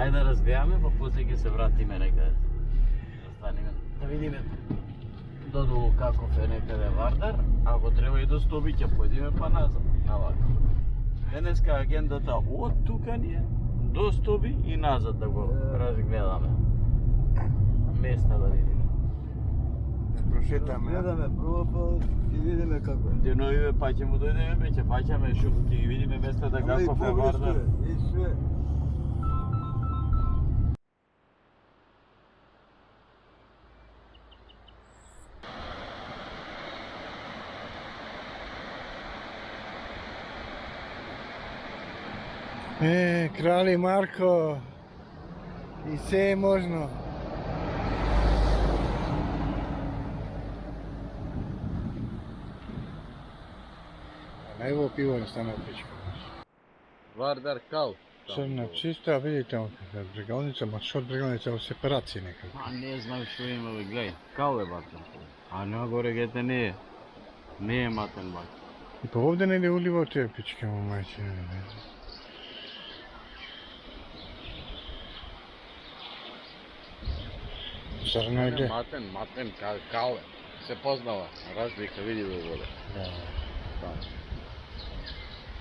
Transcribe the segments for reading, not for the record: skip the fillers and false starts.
Ајде да разгледаме, па после ќе се вратиме некаде. Да станеме, да видиме додолу каков е некаде Вардар, ако треба и до Стоби ќе појдеме па назад, навака. Денеска агендата од тука ни е до Стоби и назад да го разгледаме. Места да видиме. Прошетаме. Гледаме прво, па ќе видиме како е. Деновиве па ќе му дојдеме, ќе фаќаме шум, ќе ги видиме местата каков е Вардар. И све. Крали Марко и се е можно. Најво пиво не стана пичка. Вардар кал. Црна чиста, видите брегалница, ма што брегалница во сепарација некако. А не знам што има, бе, гледај. Кал е Вардар. А нагоре гете не е. Не е матен бак. И па овде не ли улива тие пички му мајче. Црна е. Матен, кал е. Се познава. Разлика види во вода. Да.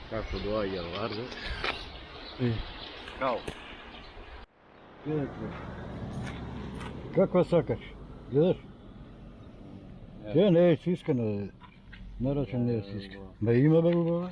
Како доаѓа Вардар? И Кал. Гледате. Каква сакаш? Гледаш? Те не е сискана. Нарочен не е сискана. Ма има бе убава?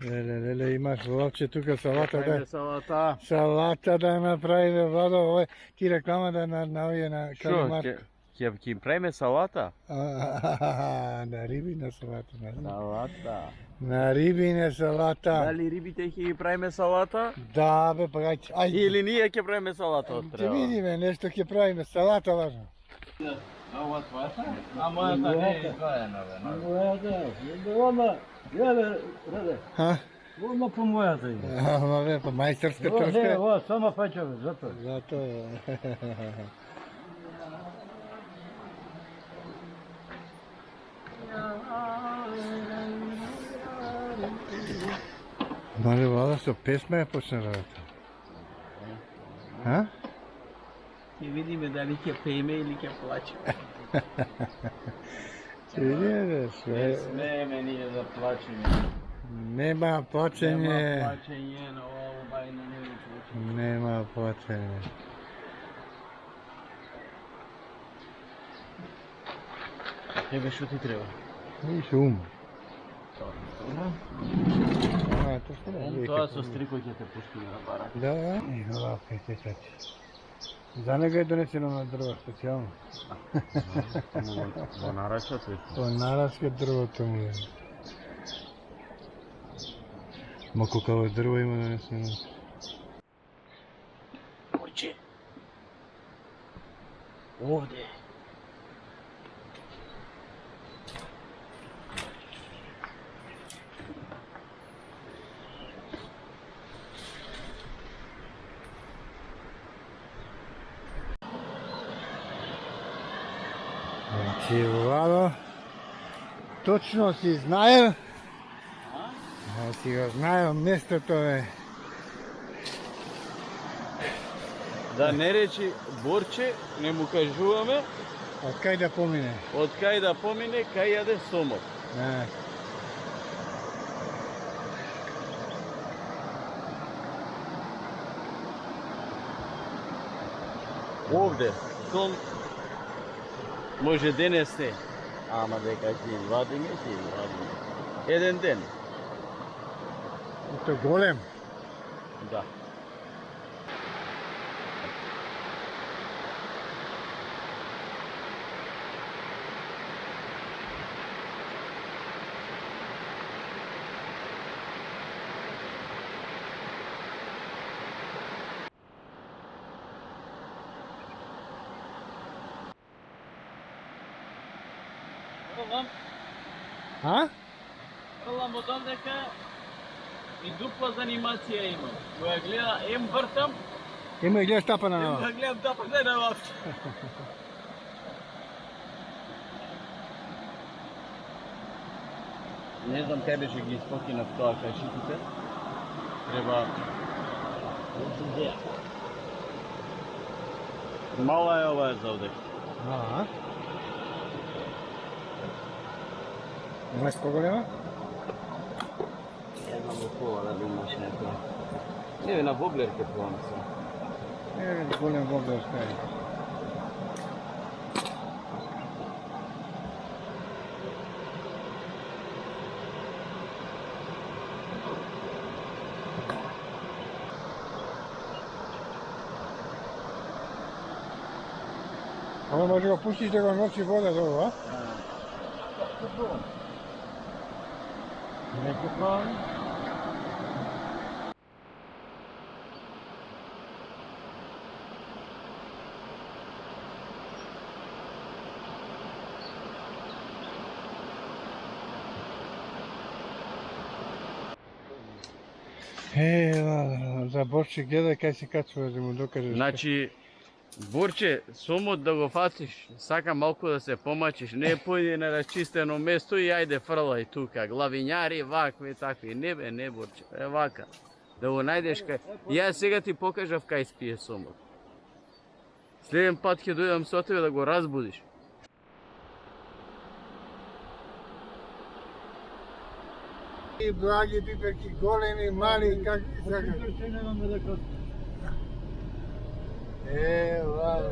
леле, имаш Владче тука салата да. Салата. Салата да направиме, Владо, овој ти реклама да на овие на Калимарко. Ќе правиме салата? На рибина салата, не знам. Салата. На рибина салата. Дали рибите ќе ги правиме салата? Да, бе, па ајде. Или ние ќе правиме салата од Ќе треба? видиме, нешто ќе правиме, салата важно. Ова твојата? А мојата не е издвоена, бе. Мојата, ома, гледа, Раде, Ха? ома по мојата иде. Ама бе, па мајсторска Не, трска. ова, само фаќаме, затоа. Зато е. Мале, Влада, со песма ја почна работа. Ха? Ќе видиме дали ќе пееме или ќе плачеме. Ќе видиме, бе, све. Смееме ние да плачеме. Нема плачење. Нема плачење на ова бајна не плачење. Нема плачење. Тебе што ти треба? Виж ум. Тоа со стрикот ќе те пуштиме на барак. Да, и овака ќе тече. За него е донесено на дрво специјално. Во нарача се. По нараска дрвото му е. Ма колкаво дрво има донесено. Ојче. Овде. Значи, Владо, точно си знаел, си го знаел местото е. Да не речи Борче, не му кажуваме, Од кај да помине? од кај да помине, кај јаде сомот. Овде, сом може денес не, ама дека ќе извадиме, ќе извадиме. Еден ден, Ето голем. да. А? Фрлам од дека и дупла занимација имам. Го ја гледа, вртам, Има и гледаш тапа на го нова. гледам тапа на лафт. Не знам кај беше ги испокинав тоа кашиците. Треба... Мала е ова за овде. А? Имаш поголема? Една во пола да имаш некоја. Не, на воблер ке пробам се. Голем воблер кај. Ама може го пуштиш да го носи вода до ова? Неко правим? За Борче гледај кај се качува да му докажеш. Значи, Борче, сомот да го фатиш, сака малку да се помачиш, не појди на расчистено место и ајде фрлај тука, главињари, вакви, такви, не бе, не Борче, е вака. Да го најдеш кај... Ја сега ти покажав кај спие сомот. Следен пат ќе дојдам со тебе да го разбудиш. И благи пиперки, големи, мали, как ти сакаш? Вала.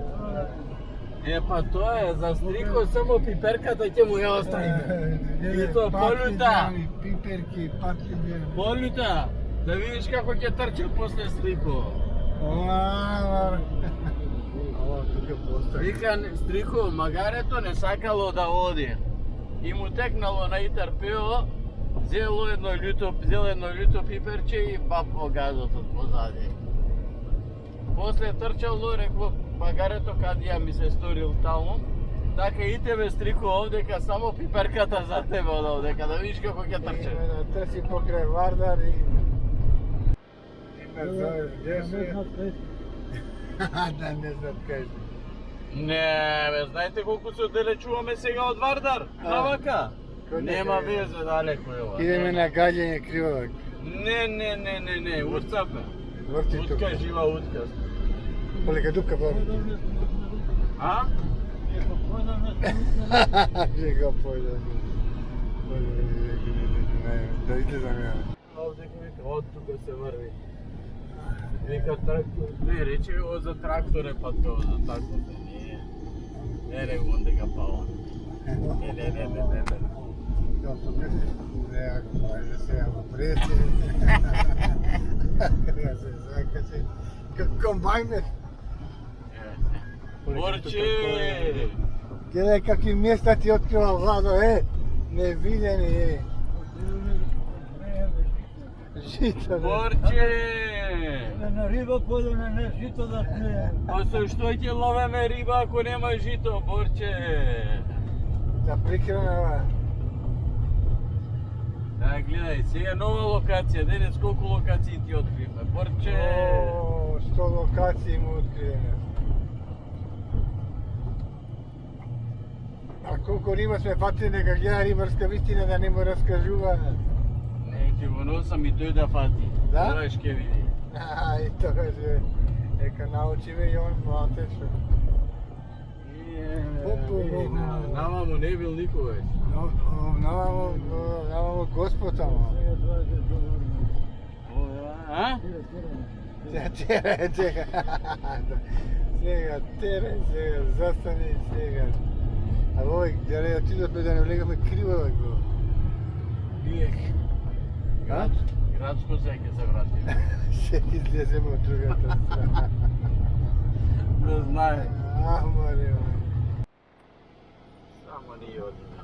Па тоа е, за стрико само пиперката ќе му ја оставиме. И тоа полута. Пиперки, патли. Полута, да видиш како ќе трча после стрико. Ова тука постои. Вика стрико, магарето не сакало да оди. И му текнало на ИТРПО, зел едно љуто пиперче и бап во газот од позади. После трчало, рекло, магарето кад ја ми се сторил таму, така и тебе стрико овдека, само пиперката за тебе од овдека, да видиш како ќе трче. Да трси покрај Вардар и... Да не знат кај. Не, бе, знаете колку се оддалечуваме сега од Вардар? Навака? Нема везе далеко е ова. Идеме на гаѓање криволак. Не, утцапе. Врти тука. Утка жива утка. Полека дупка врти. А? Че го појде. Да излезам ја. Овде вика, од тука се врви. Вика трактор. Не, рече о за трактор е па тоа за такво се. Не, онде га пала. Не. Kao što kažeš, može se ja opreti. Kada se zakače. Kombajner. Borče! Gledaj kakvi mjesta ti otkriva Vlado, neviđeni, Žito. Borče! На риба подобно на жито да сме. Pa со што ќе ловеме риба ако нема жито, Борče? Da prikrana. Да, гледај, сега нова локација, денес колку локации ти откривме, Борče? O, 100 lokaciji mu otkrivene. A koliko riba sme fatili, neka gleda ribarska vistina da ne mu raskажува. Не, ќе го носам и тој да фати. Да? Знаеш ќе види. I to kaže, neka nauči me i on mlatečo. Нама му не бил никогаш. Namamo gospod tamo. А? Teraj, сега zastani, сега. A ovaj, gdje je otido da ne vlegame krivo da go. Bijek. A? Градско се ќе се вратиме. Ще излеземо от другата страна. Да знае. Маре. Само ние одиме.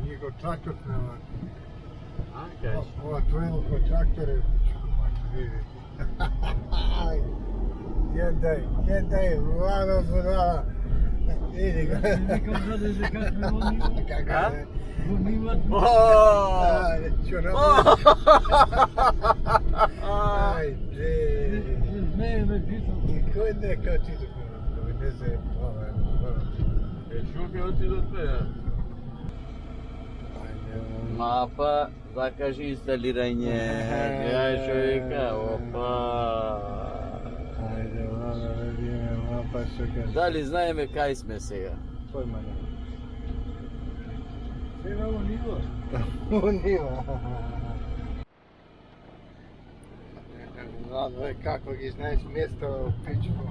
Ние го трактор сме. А, кажеш? Ова твојно по трактор е. Једај, Владо Будала. Иди го. Како е? Ајде. Кој не како ти тука? Не се Шо ќе отидот бе? Мапа, закажи инсталирање. Ја шо вика, опа. Ајде, Владо, да видиме мапа. па што кажеш? Дали знаеме кај сме сега? Појма не. Сега во ниво. У нива. Знам, како ги знаеш место пичко,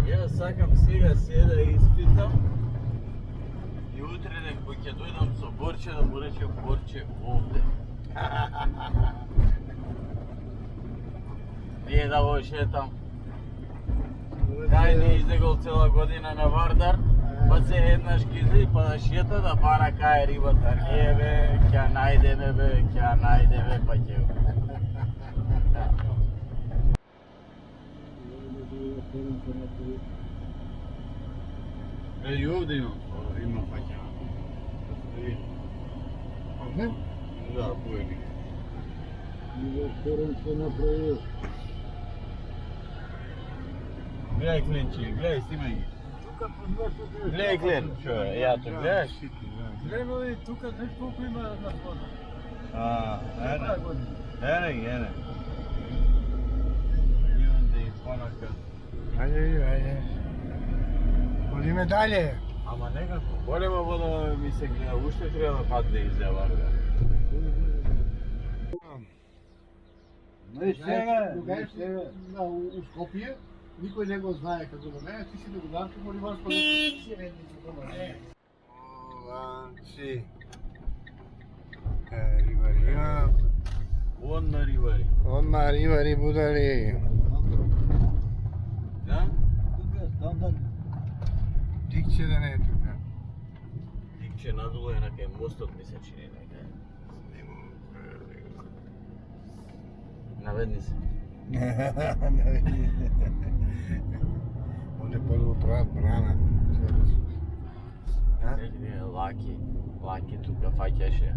Јас сакам сега да испитам и утре кога ќе дојдам со Борче да му речем Борче овде. Ние да го шетам. Кај не издегол цела година на Вардар, па се еднаш кизи, па да шета да бара кај е рибата. Не бе, ќе најдеме бе, ќе најдеме, па ќе го. И овде има фаќа. Овде? Да, поени. И ресторан се направи. Гледај кленчи, гледај, снимај ги. Тука под местото. Гледај клен, чо, ја то гледаш? Кленови тука знаеш колку има на вода. Ене. Имам да и понака. Ајде. Одиме дале. Ама некако, голема вода ми се гледа, уште треба да падне из Вардар. Но и сега, у Скопје, никој не го знае како да не, ти си да го дам, ќе моли вас па си редни за дома. Ланци. Ривари, Он на ривари. Одма ривари будари. Да? тука стандард. Дикче да не е тука. Дикче надолу е на кај мостот ми се чини некај. Наведни се. Онде подолу прават брана. Лаки тука фаќаше.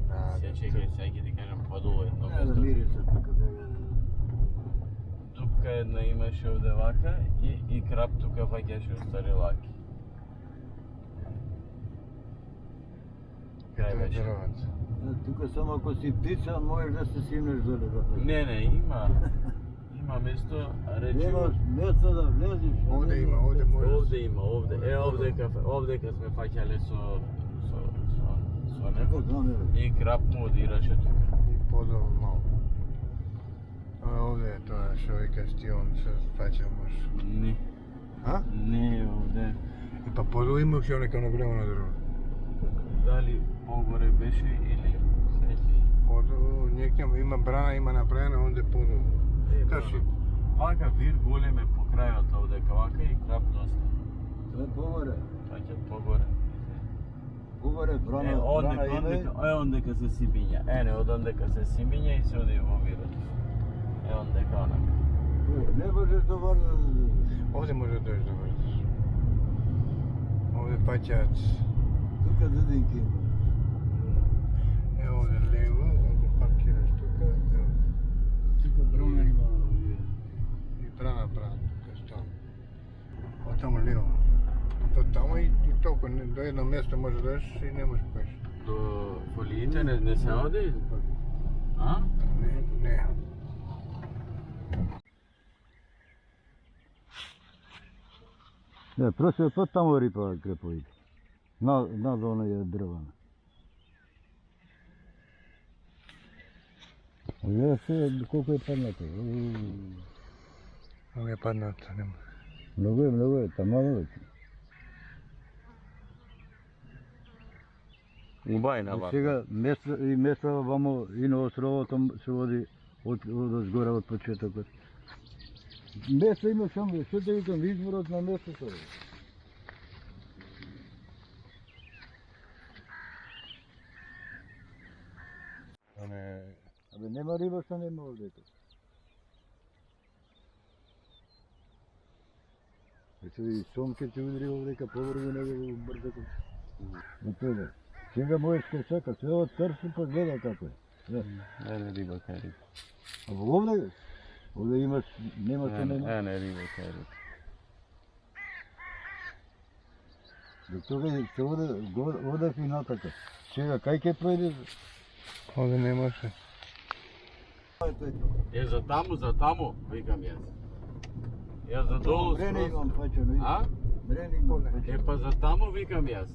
Да, Се чекај, сега ќе ти кажам подолу едно Да место. мириса тука да. Тупка една имаше овде вака и крап тука фаќаше стари лаки. Крај беше. Тука само ако си писан можеш да се симнеш доле да. Не, има место, речи. Немаш место да влезеш. Овде има, овде може. Овде кафе, овде кога сме фаќале со Како некој знаме бе. и крап му одираше тука. И подолу малку. Овде е тоа што викаш ти он се фаќа може. Не, А? не овде. И па подолу има уште нека на големо на друго. Дали погоре беше или среќи? Подолу некам има брана, има направена онде подолу. Кажи. Вака вир голем е по крајот овдека вака и крап доста. Тоа е погоре. Фаќат погоре. Погоре брана. Ондека се сибиња. Од ондека се сибиња и се оди во вирот. Ондека онака. Не можеш да варнеш. Овде може да дојдеш да вртиш. Овде фаќаат. Тука дединки има. Овде лево, овде паркираш тука, ево. Тука брана има. И брана тука што. Оттаму лево. До таму и толку, до едно место може да дојдеш и не можеш поеш. До фолиите не се оди? А? Не. Не, просто пат таму рипа креповите. Над оној дрвана. Ја се колку е паднато. Много е паднато, нема. Многу е, тамано е. Убајна вака. Сега место вамо и на островото се води од згоре од почетокот. Место има само, што да викам, изборот на местото. Абе нема риба што нема овде. Ето и сомке ќе удри овдека поврви него брзако. Ето сега можеш ке чака, се од търси па гледа како е. Ене риба кај риба. А во овде? Овде имаш, нема што нема. Ене риба кај риба. До тога се одев и натака. Сега кај ќе пројдеш? Овде не може. Е, за таму, викам јас. Јас за долу Време скроз. имам пачено. А? Време имам Е, пачено. па за таму викам јас.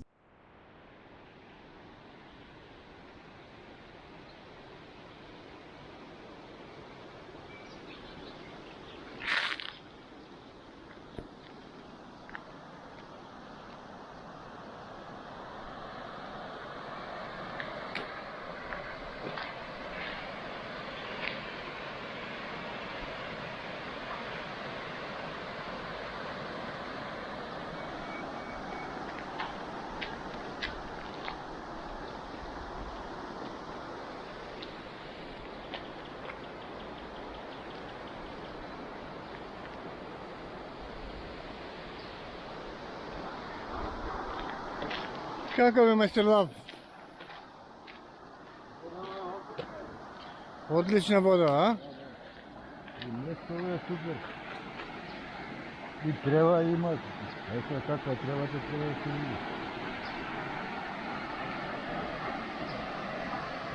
Како бе, мајстор Лав? Одлична вода, а? Место е супер. И трева има. Ето така тревата треба да се види.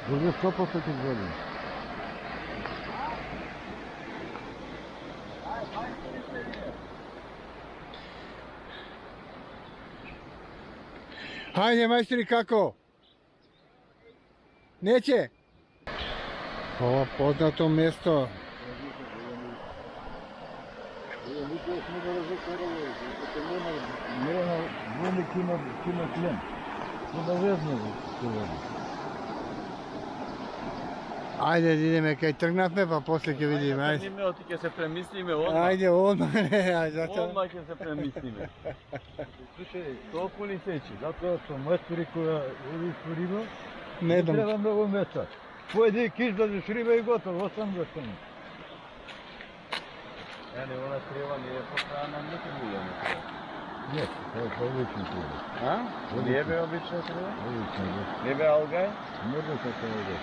Други 100% години. Хајде, мајстори, како? Неќе? Ова познато место. Никој сме го разокарали, защото нема войник има член. Обавезно се води. Ајде да идеме кај тргнавме, па после ќе видиме. Ајде. Тргниме, оти ќе се премислиме одма. Ајде, одма не, ајде, зато. Одма ќе се премислиме. Слушај, Толку ни сечи. затоа со мајстори која ловиш риба, Не дам. треба многу места. Појди киш да деш риба и готово, осам го стане. Јане, она трева не е постојана нити бујана. Не, тоа е одлично треба. А? Не е бе обична трева? Одлично, да. Не бе алгај? Може така да иде.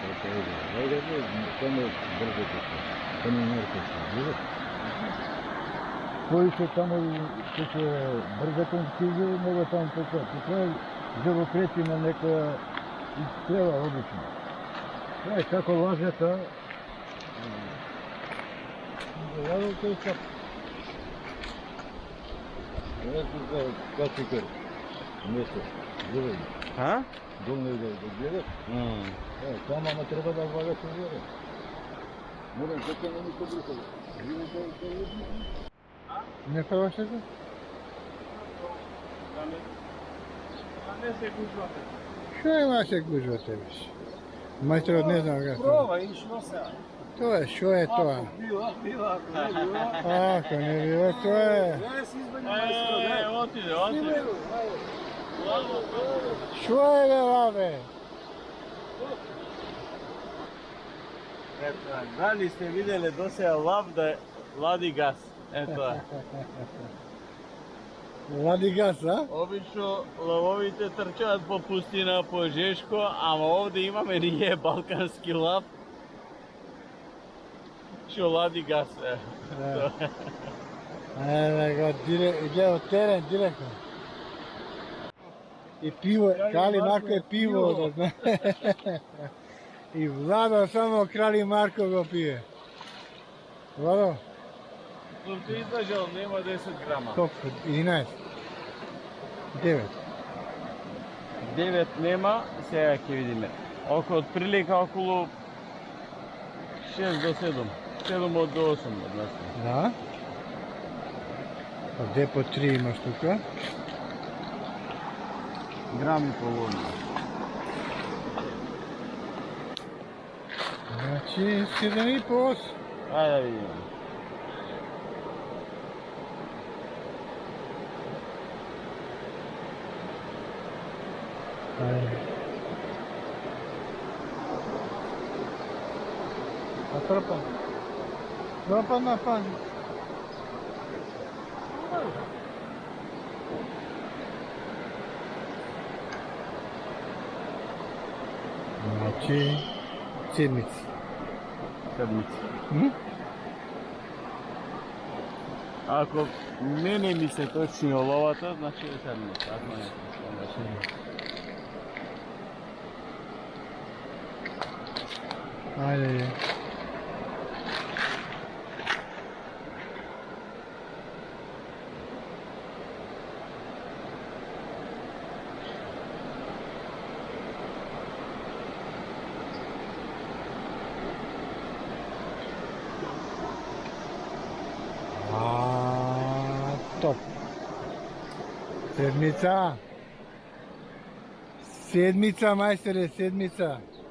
Така иде. Ајде, само брзо така. Да не меркаш, видиш? Кои се тамо, што се брзато стига, него таму така. Тоа е живопрети на некоја изстрела обично. Тоа е како лажета. Лажета и кап. Ето за качикар. Месец. Гледай. А? Долно да гледаш. Само ама треба да влагаш уверен. Морам така не ми се брикава. Не фалаш така? Не се гужвате. Што е ваше гужва тебе? Мајсторот не знам како. Проба и што се? Тоа е, што е тоа? Била, ако не била. Ако не било, тоа е. Не се избања мајсторот. Отиде. Што е бе, лаве? Ето, дали сте виделе досеја лав да лади газ? Ето. Лади газ, а? Обично лавовите трчаат по пустина, по Жешко, ама овде имаме ние балкански лав. Што лади газ, е. Го иде од терен директно. И пиво, Крали Марко е пиво, да знае. И Владо само Крали Марко го пие. Владо, Сум ти издажал, нема 10 грама. колку? 11? 9? 9 нема, сега ќе видиме. Од прилика околу 6 до 7. 7 до 8 од нас. Да. Па де по 3 имаш тука? Грам и половина. Значи 7,5. Ајде да видиме. Ајде. А трпан? Трпан на пан. Значи седмици. Седмици. М? Ако мене ми се точни оловата, значи е седмица. Ако не, значи. Ајде. Топ. Седмица. Седмица, мајстере, седмица.